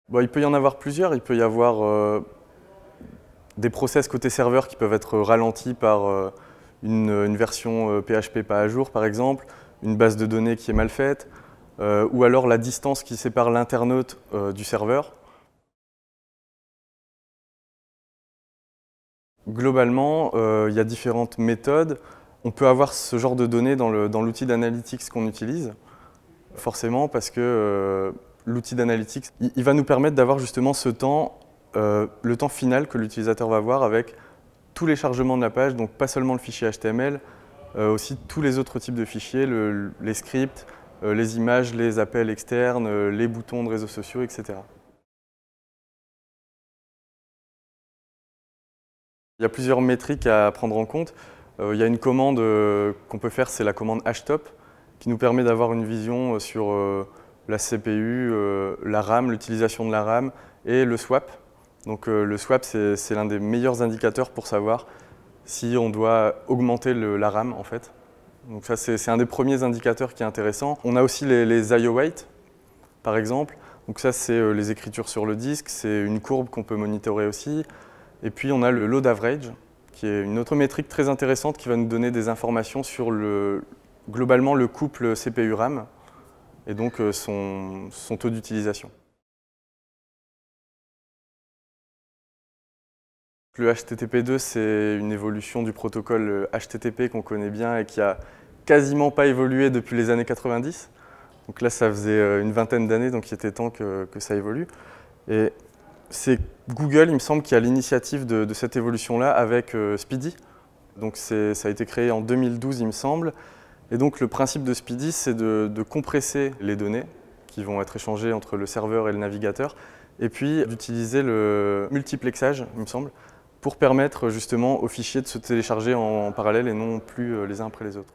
Bon, il peut y en avoir plusieurs. Il peut y avoir des process côté serveur qui peuvent être ralentis par une version PHP pas à jour, par exemple, une base de données qui est mal faite, ou alors la distance qui sépare l'internaute du serveur. Globalement, il y a différentes méthodes. On peut avoir ce genre de données dans l'outil d'analytics qu'on utilise, forcément parce que l'outil d'analytics, il va nous permettre d'avoir justement ce temps, le temps final que l'utilisateur va voir avec tous les chargements de la page, donc pas seulement le fichier HTML, aussi tous les autres types de fichiers, les scripts, les images, les appels externes, les boutons de réseaux sociaux, etc. Il y a plusieurs métriques à prendre en compte. Il y a une commande qu'on peut faire, c'est la commande htop, qui nous permet d'avoir une vision sur la CPU, la RAM, l'utilisation de la RAM et le swap. Donc le swap, c'est l'un des meilleurs indicateurs pour savoir si on doit augmenter la RAM en fait. Donc ça, c'est un des premiers indicateurs qui est intéressant. On a aussi les IO-Wait, par exemple. Donc ça, c'est les écritures sur le disque, c'est une courbe qu'on peut monitorer aussi. Et puis on a le load average, qui est une autre métrique très intéressante qui va nous donner des informations sur globalement le couple CPU-RAM et donc son taux d'utilisation. Le HTTP2, c'est une évolution du protocole HTTP qu'on connaît bien et qui a quasiment pas évolué depuis les années 90. Donc là, ça faisait une vingtaine d'années, donc il était temps que ça évolue. Et c'est Google, il me semble, qui a l'initiative de cette évolution-là avec Speedy. Donc ça a été créé en 2012, il me semble. Et donc le principe de Speedy, c'est de compresser les données qui vont être échangées entre le serveur et le navigateur, et puis d'utiliser le multiplexage, il me semble, pour permettre justement aux fichiers de se télécharger en parallèle et non plus les uns après les autres.